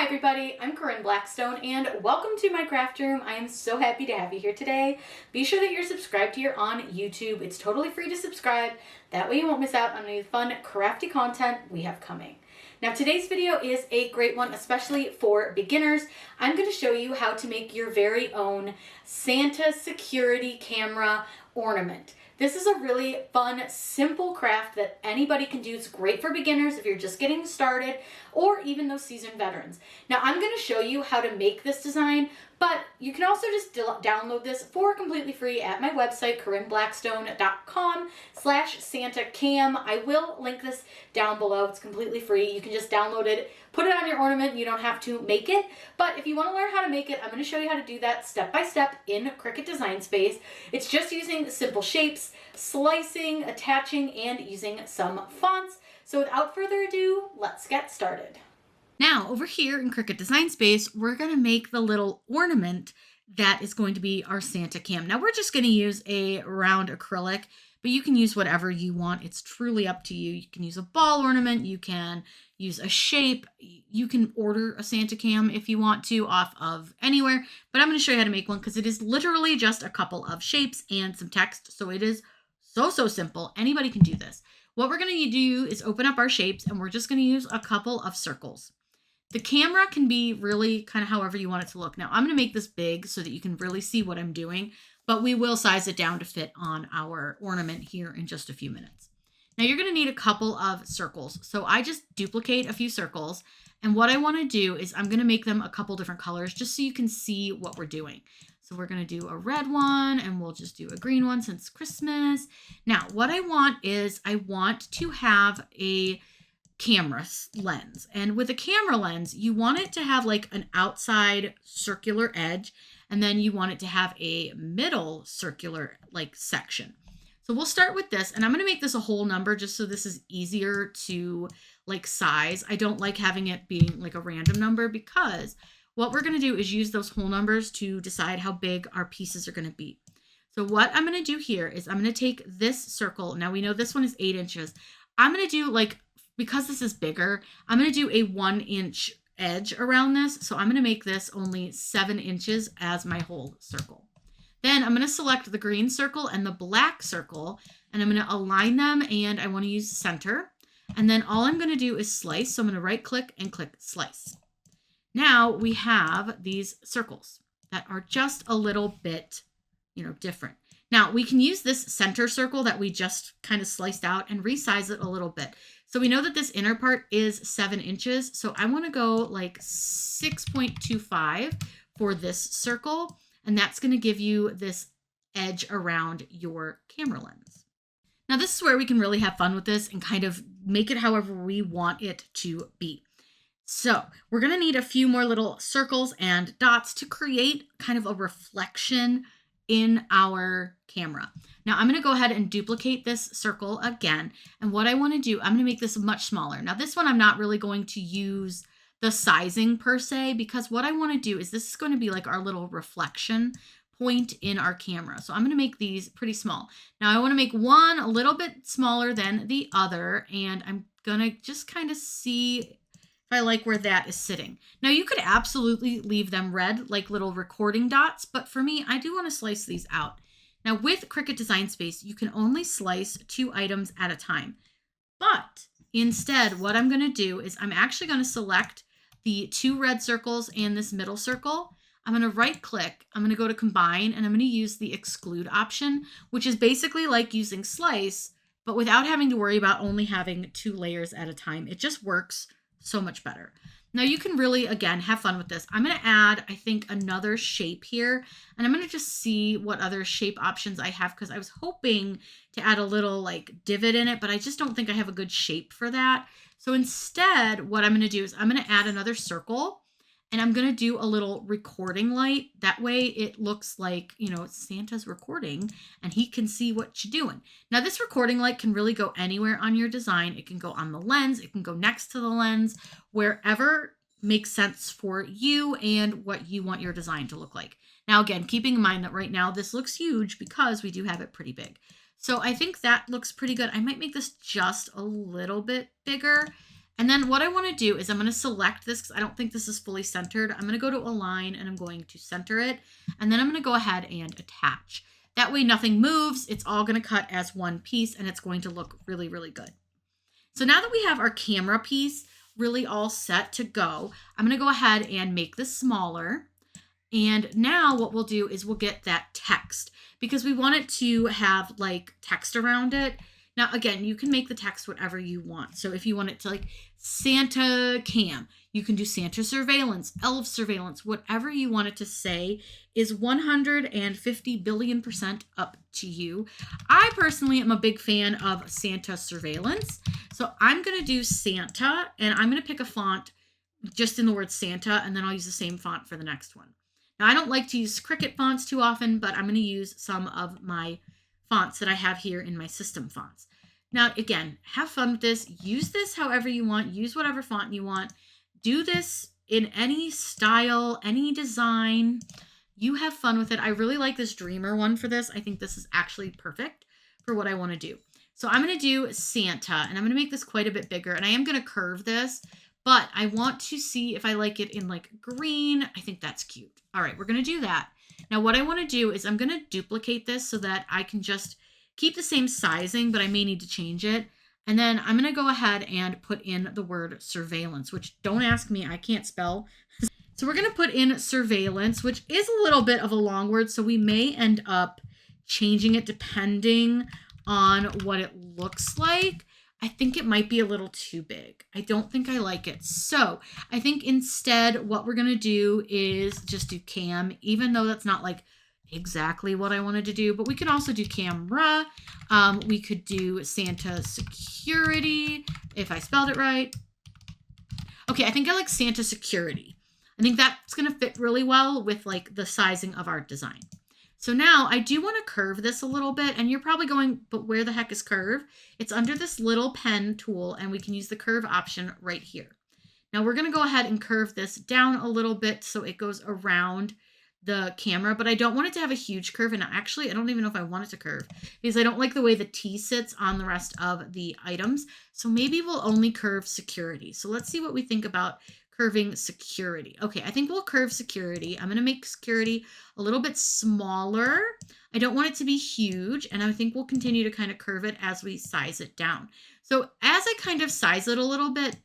Hi everybody, I'm Corinne Blackstone and welcome to my craft room. I am so happy to have you here today. Be sure that you're subscribed here on YouTube. It's totally free to subscribe. That way you won't miss out on any fun crafty content we have coming. Now today's video is a great one, especially for beginners. I'm going to show you how to make your very own Santa security camera ornament. This is a really fun, simple craft that anybody can do. It's great for beginners if you're just getting started, or even those seasoned veterans. Now I'm going to show you how to make this design, but you can also just download this for completely free at my website, CorinneBlackstone.com/SantaCam. I will link this down below. It's completely free. You can just download it, put it on your ornament. You don't have to make it, but if you want to learn how to make it, I'm going to show you how to do that step by step in Cricut Design Space. It's just using simple shapes, slicing, attaching, and using some fonts. So without further ado, let's get started. Now over here in Cricut Design Space, we're going to make the little ornament that is going to be our Santa cam. Now we're just going to use a round acrylic, but you can use whatever you want. It's truly up to you. You can use a ball ornament. You can use a shape. You can order a Santa cam if you want to off of anywhere, but I'm going to show you how to make one because it is literally just a couple of shapes and some text. So it is so simple. Anybody can do this. What we're going to do is open up our shapes and we're just going to use a couple of circles. The camera can be really kind of however you want it to look. Now I'm going to make this big so that you can really see what I'm doing, but we will size it down to fit on our ornament here in just a few minutes. Now you're going to need a couple of circles. So I just duplicate a few circles. And what I want to do is I'm going to make them a couple different colors just so you can see what we're doing. So we're going to do a red one and we'll just do a green one since Christmas. Now what I want is I want to have a camera lens, and with a camera lens you want it to have like an outside circular edge, and then you want it to have a middle circular like section. So we'll start with this, and I'm going to make this a whole number just so this is easier to like size. I don't like having it being like a random number because what we're going to do is use those whole numbers to decide how big our pieces are going to be. So what I'm going to do here is I'm going to take this circle. Now we know this one is 8 inches. I'm going to do like, because this is bigger, I'm going to do a 1-inch edge around this. So I'm going to make this only 7 inches as my whole circle. Then I'm going to select the green circle and the black circle, and I'm going to align them, and I want to use center. And then all I'm going to do is slice. So I'm going to right click and click slice. Now we have these circles that are just a little bit, different. Now we can use this center circle that we just kind of sliced out and resize it a little bit. So we know that this inner part is 7 inches. So I want to go like 6.25 for this circle. And that's going to give you this edge around your camera lens. Now this is where we can really have fun with this and kind of make it however we want it to be. So we're going to need a few more little circles and dots to create kind of a reflection in our camera. Now I'm going to go ahead and duplicate this circle again. And what I want to do, I'm going to make this much smaller. Now this one, I'm not really going to use the sizing per se, because what I want to do is this is going to be like our little reflection point in our camera. So I'm going to make these pretty small. Now I want to make one a little bit smaller than the other, and I'm going to just kind of see if I like where that is sitting. Now you could absolutely leave them red like little recording dots, but for me, I do want to slice these out. Now with Cricut Design Space, you can only slice 2 items at a time. But instead, what I'm going to do is I'm actually going to select the 2 red circles and this middle circle. I'm going to right click, I'm going to go to combine, and I'm going to use the exclude option, which is basically like using slice, but without having to worry about only having 2 layers at a time. It just works so much better. Now you can really, again, have fun with this. I'm going to add, I think, another shape here, and I'm going to just see what other shape options I have, because I was hoping to add a little like divot in it, but I just don't think I have a good shape for that. So instead, what I'm going to do is I'm going to add another circle, and I'm going to do a little recording light. That way it looks like, Santa's recording and he can see what you're doing. Now this recording light can really go anywhere on your design. It can go on the lens. It can go next to the lens, wherever makes sense for you and what you want your design to look like. Now, again, keeping in mind that right now this looks huge because we do have it pretty big. So I think that looks pretty good. I might make this just a little bit bigger. And then what I want to do is I'm going to select this because I don't think this is fully centered. I'm going to go to align and I'm going to center it. And then I'm going to go ahead and attach. That way nothing moves. It's all going to cut as one piece and it's going to look really, really good. So now that we have our camera piece really all set to go, I'm going to go ahead and make this smaller. And now what we'll do is we'll get that text because we want it to have like text around it. Now, again, you can make the text whatever you want. So if you want it to like Santa cam, you can do Santa surveillance, elf surveillance, whatever you want it to say is 150 billion% up to you. I personally am a big fan of Santa surveillance. So I'm going to do Santa and I'm going to pick a font just in the word Santa and then I'll use the same font for the next one. Now, I don't like to use Cricut fonts too often, but I'm going to use some of my fonts that I have here in my system fonts. Now, again, have fun with this. Use this however you want. Use whatever font you want. Do this in any style, any design. You have fun with it. I really like this Dreamer one for this. I think this is actually perfect for what I want to do. So I'm going to do Santa, and I'm going to make this quite a bit bigger, and I am going to curve this, but I want to see if I like it in like green. I think that's cute. All right, we're going to do that. Now, what I want to do is I'm going to duplicate this so that I can just keep the same sizing, but I may need to change it. And then I'm going to go ahead and put in the word surveillance, which don't ask me, I can't spell. So we're going to put in surveillance, which is a little bit of a long word. So we may end up changing it depending on what it looks like. I think it might be a little too big. I don't think I like it. So I think instead what we're going to do is just do cam, even though that's not like exactly what I wanted to do, but we can also do camera. We could do Santa security, if I spelled it right. Okay, I think I like Santa security. I think that's going to fit really well with like the sizing of our design. So now I do want to curve this a little bit, and you're probably going, but where the heck is curve? It's under this little pen tool, and we can use the curve option right here. Now we're going to go ahead and curve this down a little bit so it goes around the camera, but I don't want it to have a huge curve. And actually, I don't even know if I want it to curve because I don't like the way the T sits on the rest of the items. So maybe we'll only curve security. So let's see what we think about curving security. Okay, I think we'll curve security. I'm going to make security a little bit smaller. I don't want it to be huge, and I think we'll continue to kind of curve it as we size it down. So as I kind of size it a little bit,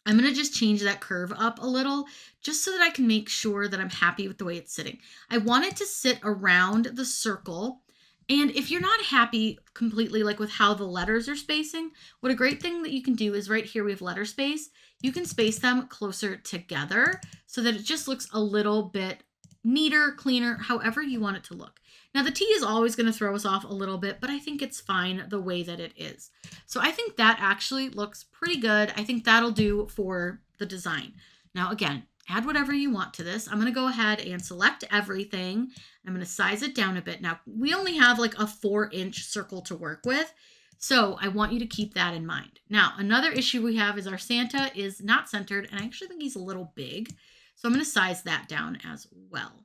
I'm going to just change that curve up a little just so that I can make sure that I'm happy with the way it's sitting. I want it to sit around the circle. And if you're not happy completely like with how the letters are spacing, what a great thing that you can do is right here we have letter space. You can space them closer together so that it just looks a little bit neater, cleaner, however you want it to look. Now the T is always going to throw us off a little bit, but I think it's fine the way that it is. So I think that actually looks pretty good. I think that'll do for the design. Now again, add whatever you want to this. I'm going to go ahead and select everything. I'm going to size it down a bit. Now we only have like a 4-inch circle to work with, so I want you to keep that in mind. Now another issue we have is our Santa is not centered, and I actually think he's a little big. So I'm going to size that down as well.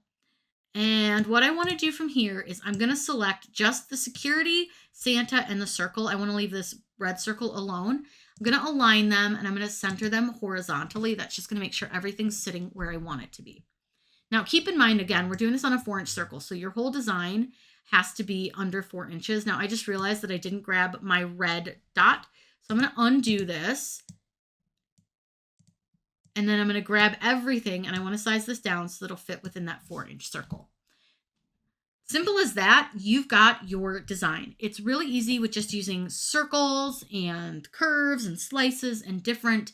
And what I want to do from here is I'm going to select just the security, Santa, and the circle. I want to leave this red circle alone. I'm going to align them and I'm going to center them horizontally. That's just going to make sure everything's sitting where I want it to be. Now keep in mind, again, we're doing this on a 4-inch circle. So your whole design has to be under 4 inches. Now I just realized that I didn't grab my red dot. So I'm going to undo this. And then I'm going to grab everything and I want to size this down so that it'll fit within that 4-inch circle. Simple as that, you've got your design. It's really easy with just using circles and curves and slices and different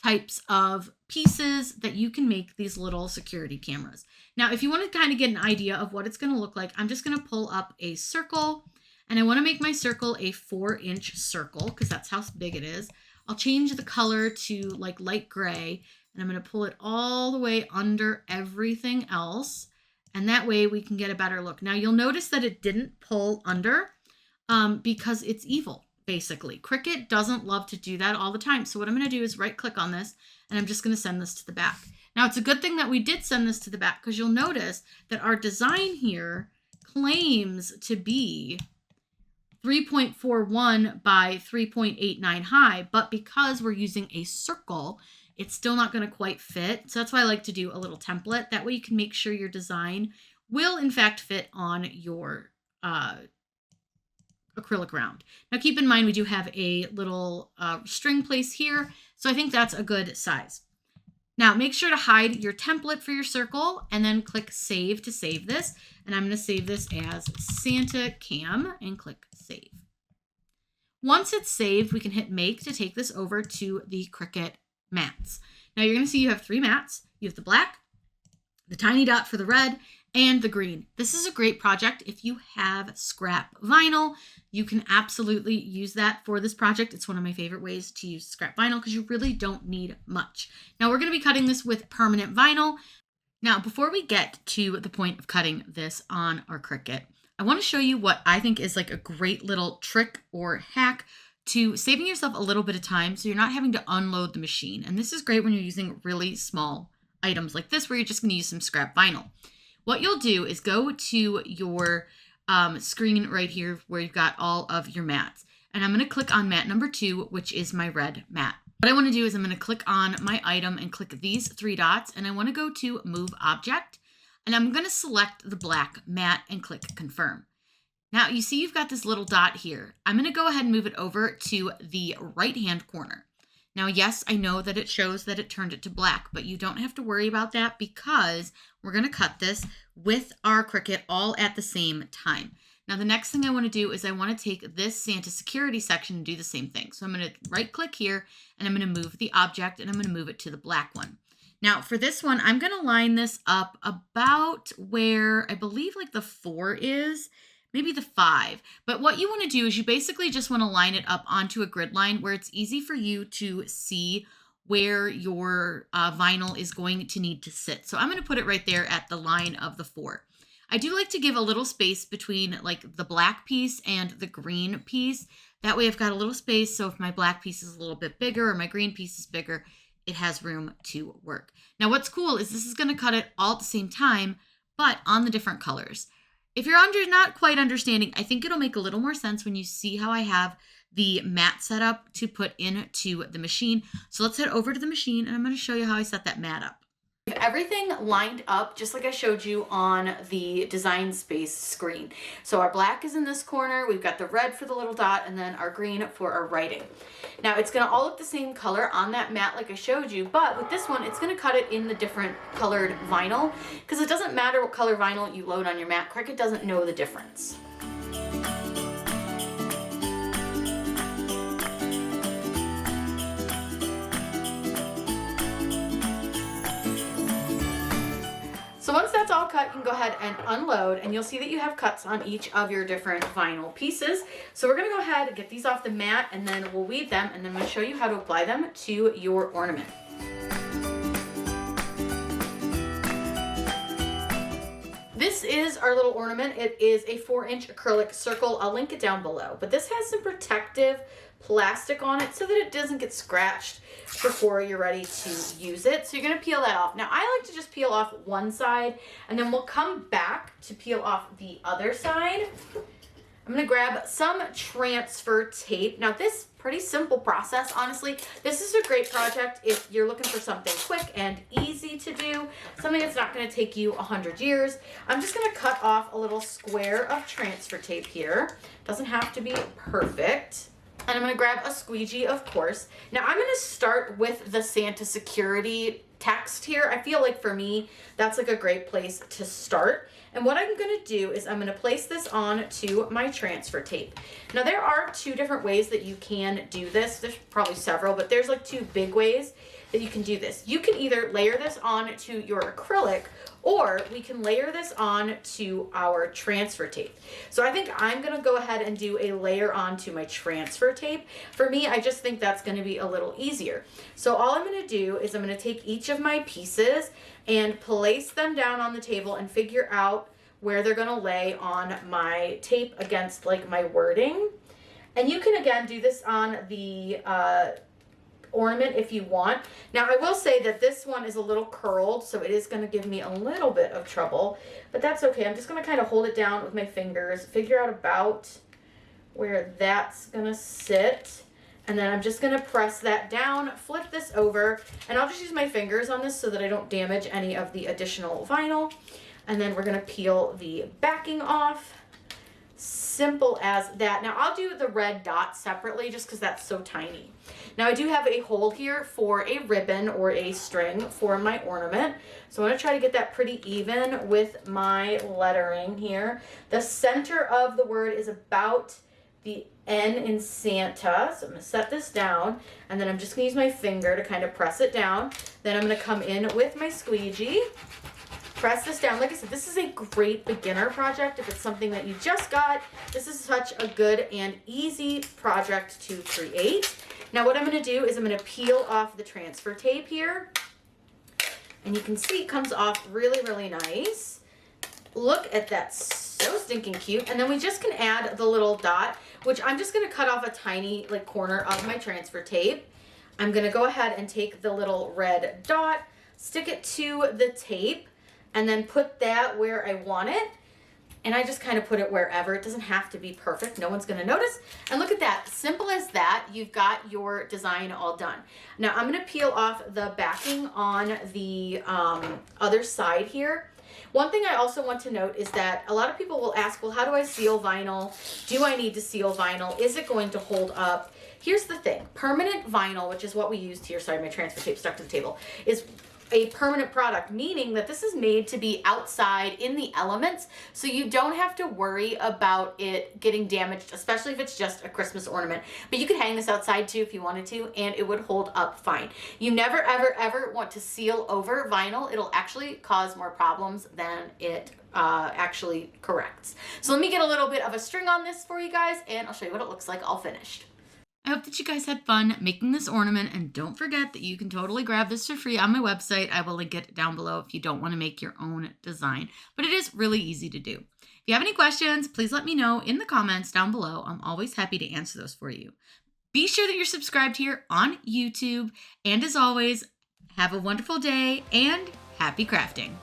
types of pieces that you can make these little security cameras. Now, if you want to kind of get an idea of what it's going to look like, I'm just going to pull up a circle and I want to make my circle a 4-inch circle because that's how big it is. I'll change the color to like light gray and I'm going to pull it all the way under everything else. And that way we can get a better look. Now you'll notice that it didn't pull under because it's evil, basically. Cricut doesn't love to do that all the time. So what I'm going to do is right click on this and I'm just going to send this to the back. Now it's a good thing that we did send this to the back because you'll notice that our design here claims to be 3.41 by 3.89 high, but because we're using a circle, it's still not going to quite fit. So that's why I like to do a little template. That way you can make sure your design will in fact fit on your acrylic round. Now keep in mind we do have a little string place here, so I think that's a good size. Now make sure to hide your template for your circle and then click save to save this. And I'm going to save this as Santa Cam and click save. Once it's saved, we can hit make to take this over to the Cricut mats. Now you're going to see you have 3 mats. You have the black, the tiny dot for the red, and the green. This is a great project. If you have scrap vinyl, you can absolutely use that for this project. It's one of my favorite ways to use scrap vinyl because you really don't need much. Now we're going to be cutting this with permanent vinyl. Now, before we get to the point of cutting this on our Cricut, I want to show you what I think is like a great little trick or hack to saving yourself a little bit of time so you're not having to unload the machine. And this is great when you're using really small items like this where you're just going to use some scrap vinyl. What you'll do is go to your screen right here where you've got all of your mats. And I'm going to click on mat number 2, which is my red mat. What I want to do is I'm going to click on my item and click these 3 dots. And I want to go to Move Object. And I'm going to select the black mat and click Confirm. Now you see you've got this little dot here. I'm going to go ahead and move it over to the right-hand corner. Now, yes, I know that it shows that it turned it to black, but you don't have to worry about that because we're going to cut this with our Cricut all at the same time. Now, the next thing I want to do is I want to take this Santa security section and do the same thing. So I'm going to right click here and I'm going to move the object and I'm going to move it to the black one. Now for this one, I'm going to line this up about where I believe like the 4 is, maybe the 5. But what you want to do is you basically just want to line it up onto a grid line where it's easy for you to see where your vinyl is going to need to sit. So I'm going to put it right there at the line of the 4. I do like to give a little space between like the black piece and the green piece. That way I've got a little space. So if my black piece is a little bit bigger or my green piece is bigger, it has room to work. Now what's cool is this is going to cut it all at the same time, but on the different colors. If you're not quite understanding, I think it'll make a little more sense when you see how I have the mat set up to put into the machine. So let's head over to the machine and I'm going to show you how I set that mat up. We have everything lined up just like I showed you on the Design Space screen. So our black is in this corner, we've got the red for the little dot, and then our green for our writing. Now it's going to all look the same color on that mat like I showed you, but with this one it's going to cut it in the different colored vinyl because it doesn't matter what color vinyl you load on your mat, Cricut doesn't know the difference. So once that's all cut, you can go ahead and unload and you'll see that you have cuts on each of your different vinyl pieces. So we're going to go ahead and get these off the mat and then we'll weed them and then I'm going to show you how to apply them to your ornament. This is our little ornament. It is a 4-inch acrylic circle. I'll link it down below, but this has some protective plastic on it so that it doesn't get scratched before you're ready to use it. So you're going to peel that off. Now I like to just peel off one side and then we'll come back to peel off the other side. I'm going to grab some transfer tape. Now this pretty simple process, honestly. This is a great project if you're looking for something quick and easy to do, something that's not going to take you 100 years. I'm just going to cut off a little square of transfer tape here. Doesn't have to be perfect. And I'm going to grab a squeegee, of course. Now I'm going to start with the Santa security text here. I feel like for me, that's like a great place to start. And what I'm going to do is I'm going to place this on to my transfer tape. Now there are 2 different ways that you can do this. There's probably several, but there's like 2 big ways that you can do this. You can either layer this on to your acrylic or we can layer this on to our transfer tape. So I think I'm going to go ahead and do a layer onto my transfer tape. For me, I just think that's going to be a little easier. So all I'm going to do is I'm going to take each of my pieces and place them down on the table and figure out where they're going to lay on my tape against like my wording. And you can again do this on the ornament if you want. Now I will say that this one is a little curled, so it is going to give me a little bit of trouble, but that's okay. I'm just going to kind of hold it down with my fingers, figure out about where that's gonna sit. And then I'm just gonna press that down, flip this over, and I'll just use my fingers on this so that I don't damage any of the additional vinyl. And then we're gonna peel the backing off. Simple as that. Now I'll do the red dot separately just because that's so tiny. Now I do have a hole here for a ribbon or a string for my ornament. So I'm going to try to get that pretty even with my lettering here. The center of the word is about the N in Santa. So I'm going to set this down, and then I'm just going to use my finger to kind of press it down. Then I'm going to come in with my squeegee. Press this down. Like I said, this is a great beginner project. If it's something that you just got, this is such a good and easy project to create. Now what I'm going to do is I'm going to peel off the transfer tape here. And you can see it comes off really, really nice. Look at that, so stinking cute. And then we just can add the little dot, which I'm just going to cut off a tiny corner of my transfer tape. I'm going to go ahead and take the little red dot, stick it to the tape, and then put that where I want it. And I just kind of put it wherever. It doesn't have to be perfect. No one's gonna notice. And look at that, simple as that, you've got your design all done. Now I'm gonna peel off the backing on the other side here. One thing I also want to note is that a lot of people will ask, well, how do I seal vinyl? Do I need to seal vinyl? Is it going to hold up? Here's the thing, permanent vinyl, which is what we used here, sorry, my transfer tape stuck to the table, is a permanent product, meaning that this is made to be outside in the elements, so you don't have to worry about it getting damaged, especially if it's just a Christmas ornament. But you could hang this outside too if you wanted to, and it would hold up fine. You never, ever, ever want to seal over vinyl. It'll actually cause more problems than it actually corrects. So let me get a little bit of a string on this for you guys, and I'll show you what it looks like all finished. I hope that you guys had fun making this ornament, and don't forget that you can totally grab this for free on my website. I will link it down below if you don't want to make your own design, but it is really easy to do. If you have any questions, please let me know in the comments down below. I'm always happy to answer those for you. Be sure that you're subscribed here on YouTube, and as always, have a wonderful day and happy crafting.